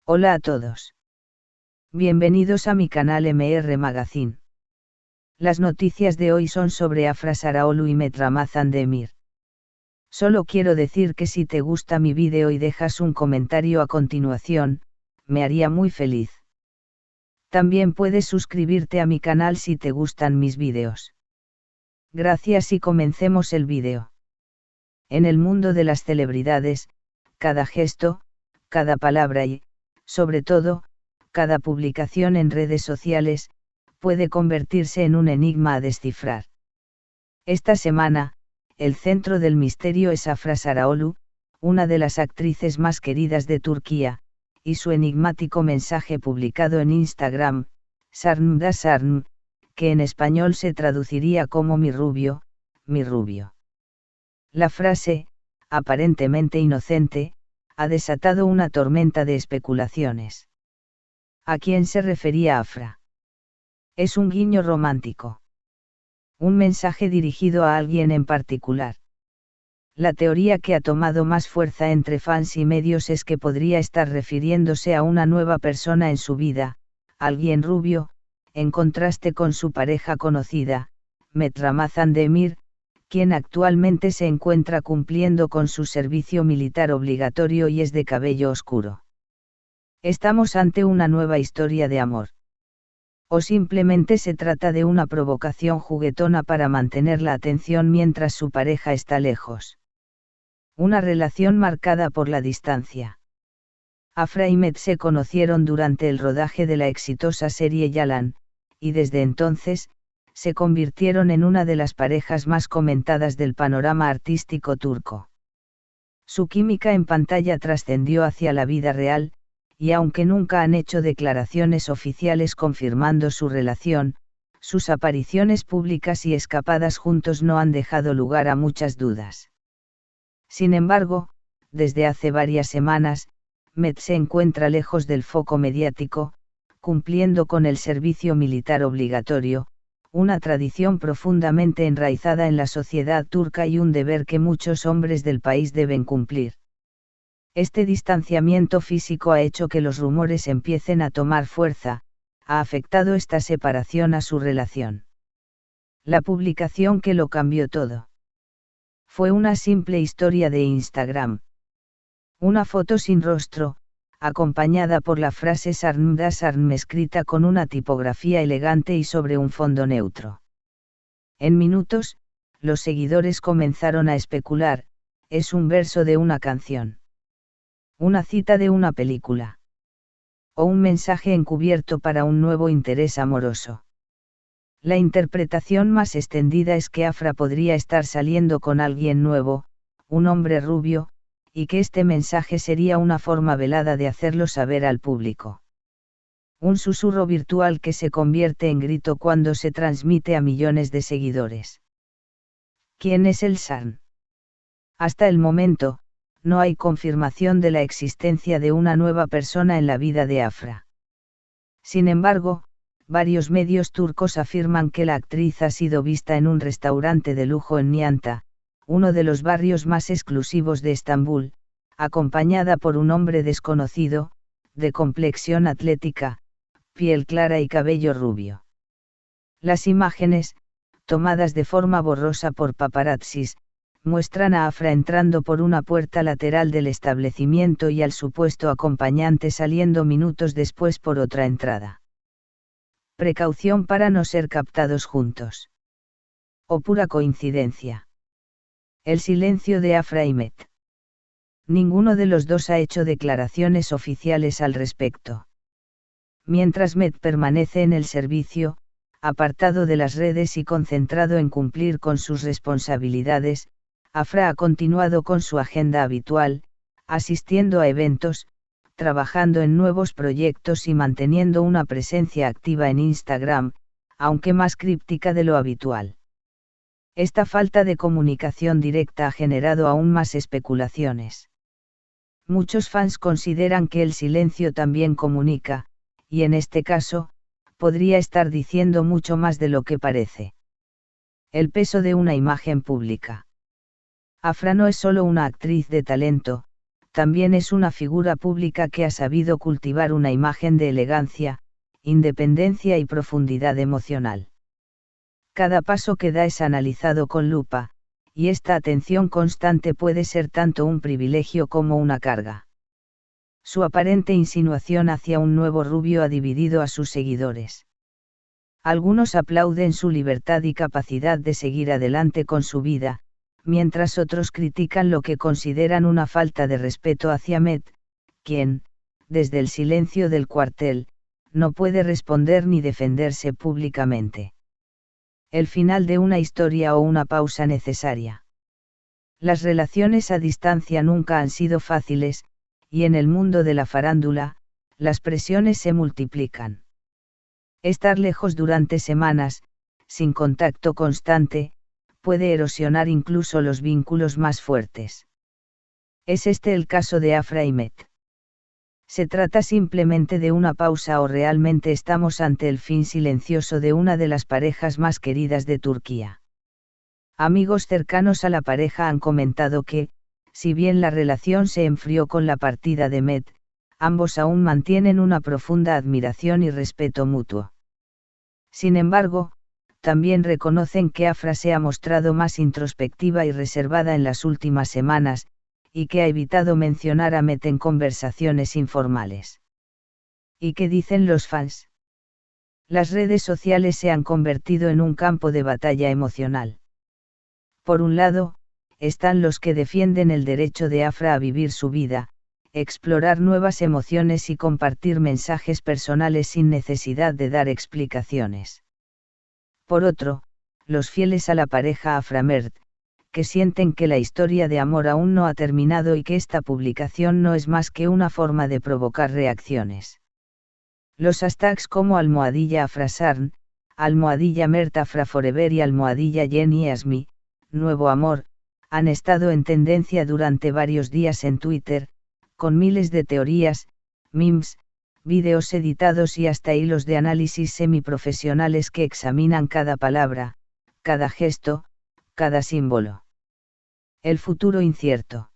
Hola a todos. Bienvenidos a mi canal MR Magazine. Las noticias de hoy son sobre Afra Saraolu y Met Ramazan Demir. Solo quiero decir que si te gusta mi vídeo y dejas un comentario a continuación, me haría muy feliz. También puedes suscribirte a mi canal si te gustan mis vídeos. Gracias y comencemos el vídeo. En el mundo de las celebridades, cada gesto, cada palabra y, sobre todo, cada publicación en redes sociales, puede convertirse en un enigma a descifrar. Esta semana, el centro del misterio es Afra Saraolu, una de las actrices más queridas de Turquía, y su enigmático mensaje publicado en Instagram, Sarnım da Sarnım, que en español se traduciría como mi rubio, mi rubio. La frase, aparentemente inocente, ha desatado una tormenta de especulaciones. ¿A quién se refería Afra? ¿Es un guiño romántico? ¿Un mensaje dirigido a alguien en particular? La teoría que ha tomado más fuerza entre fans y medios es que podría estar refiriéndose a una nueva persona en su vida, alguien rubio, en contraste con su pareja conocida, Met Ramazan Demir, quien actualmente se encuentra cumpliendo con su servicio militar obligatorio y es de cabello oscuro. ¿Estamos ante una nueva historia de amor? ¿O simplemente se trata de una provocación juguetona para mantener la atención mientras su pareja está lejos? Una relación marcada por la distancia. Afra y Met se conocieron durante el rodaje de la exitosa serie Yalan, y desde entonces, se convirtieron en una de las parejas más comentadas del panorama artístico turco. Su química en pantalla trascendió hacia la vida real, y aunque nunca han hecho declaraciones oficiales confirmando su relación, sus apariciones públicas y escapadas juntos no han dejado lugar a muchas dudas. Sin embargo, desde hace varias semanas, Met se encuentra lejos del foco mediático, cumpliendo con el servicio militar obligatorio, una tradición profundamente enraizada en la sociedad turca y un deber que muchos hombres del país deben cumplir. Este distanciamiento físico ha hecho que los rumores empiecen a tomar fuerza, ha afectado esta separación a su relación. La publicación que lo cambió todo. Fue una simple historia de Instagram. Una foto sin rostro, acompañada por la frase Sarnım da Sarnım escrita con una tipografía elegante y sobre un fondo neutro. En minutos, los seguidores comenzaron a especular, es un verso de una canción. Una cita de una película. O un mensaje encubierto para un nuevo interés amoroso. La interpretación más extendida es que Afra podría estar saliendo con alguien nuevo, un hombre rubio, y que este mensaje sería una forma velada de hacerlo saber al público. Un susurro virtual que se convierte en grito cuando se transmite a millones de seguidores. ¿Quién es el Sarn? Hasta el momento, no hay confirmación de la existencia de una nueva persona en la vida de Afra. Sin embargo, varios medios turcos afirman que la actriz ha sido vista en un restaurante de lujo en Nianta, uno de los barrios más exclusivos de Estambul, acompañada por un hombre desconocido, de complexión atlética, piel clara y cabello rubio. Las imágenes, tomadas de forma borrosa por paparazzis, muestran a Afra entrando por una puerta lateral del establecimiento y al supuesto acompañante saliendo minutos después por otra entrada. Precaución para no ser captados juntos. ¿O pura coincidencia? El silencio de Afra y Met. Ninguno de los dos ha hecho declaraciones oficiales al respecto. Mientras Met permanece en el servicio, apartado de las redes y concentrado en cumplir con sus responsabilidades, Afra ha continuado con su agenda habitual, asistiendo a eventos, trabajando en nuevos proyectos y manteniendo una presencia activa en Instagram, aunque más críptica de lo habitual. Esta falta de comunicación directa ha generado aún más especulaciones. Muchos fans consideran que el silencio también comunica, y en este caso, podría estar diciendo mucho más de lo que parece. El peso de una imagen pública. Afra no es solo una actriz de talento, también es una figura pública que ha sabido cultivar una imagen de elegancia, independencia y profundidad emocional. Cada paso que da es analizado con lupa, y esta atención constante puede ser tanto un privilegio como una carga. Su aparente insinuación hacia un nuevo rubio ha dividido a sus seguidores. Algunos aplauden su libertad y capacidad de seguir adelante con su vida, mientras otros critican lo que consideran una falta de respeto hacia Met, quien, desde el silencio del cuartel, no puede responder ni defenderse públicamente. El final de una historia o una pausa necesaria. Las relaciones a distancia nunca han sido fáciles, y en el mundo de la farándula, las presiones se multiplican. Estar lejos durante semanas, sin contacto constante, puede erosionar incluso los vínculos más fuertes. ¿Es este el caso de Afra y Met? ¿Se trata simplemente de una pausa o realmente estamos ante el fin silencioso de una de las parejas más queridas de Turquía? Amigos cercanos a la pareja han comentado que, si bien la relación se enfrió con la partida de Met, ambos aún mantienen una profunda admiración y respeto mutuo. Sin embargo, también reconocen que Afra se ha mostrado más introspectiva y reservada en las últimas semanas, y que ha evitado mencionar a Met en conversaciones informales. ¿Y qué dicen los fans? Las redes sociales se han convertido en un campo de batalla emocional. Por un lado, están los que defienden el derecho de Afra a vivir su vida, explorar nuevas emociones y compartir mensajes personales sin necesidad de dar explicaciones. Por otro, los fieles a la pareja Afra-Mert, que sienten que la historia de amor aún no ha terminado y que esta publicación no es más que una forma de provocar reacciones. Los hashtags como #Afrasarn, #Mert Afra Forever y #Jenny Asmi, Nuevo Amor, han estado en tendencia durante varios días en Twitter, con miles de teorías, memes, vídeos editados y hasta hilos de análisis semiprofesionales que examinan cada palabra, cada gesto, cada símbolo. El futuro incierto.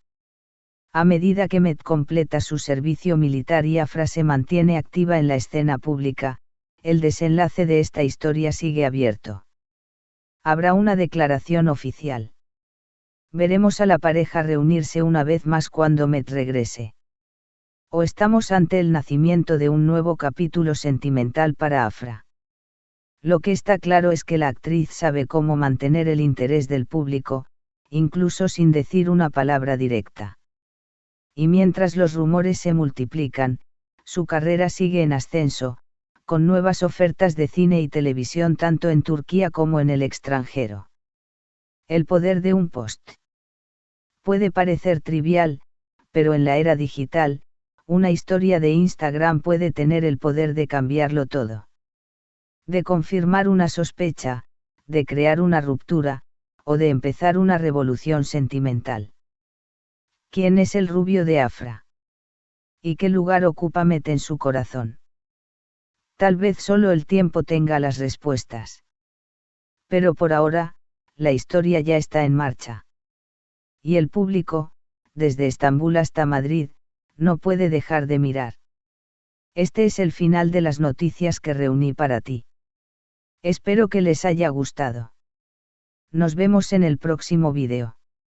A medida que Met completa su servicio militar y Afra se mantiene activa en la escena pública, el desenlace de esta historia sigue abierto. Habrá una declaración oficial. Veremos a la pareja reunirse una vez más cuando Met regrese. ¿O estamos ante el nacimiento de un nuevo capítulo sentimental para Afra? Lo que está claro es que la actriz sabe cómo mantener el interés del público, incluso sin decir una palabra directa. Y mientras los rumores se multiplican, su carrera sigue en ascenso, con nuevas ofertas de cine y televisión tanto en Turquía como en el extranjero. El poder de un post. Puede parecer trivial, pero en la era digital, una historia de Instagram puede tener el poder de cambiarlo todo. De confirmar una sospecha, de crear una ruptura, o de empezar una revolución sentimental. ¿Quién es el rubio de Afra? ¿Y qué lugar ocupa Met en su corazón? Tal vez solo el tiempo tenga las respuestas. Pero por ahora, la historia ya está en marcha. Y el público, desde Estambul hasta Madrid, no puede dejar de mirar. Este es el final de las noticias que reuní para ti. Espero que les haya gustado. Nos vemos en el próximo vídeo.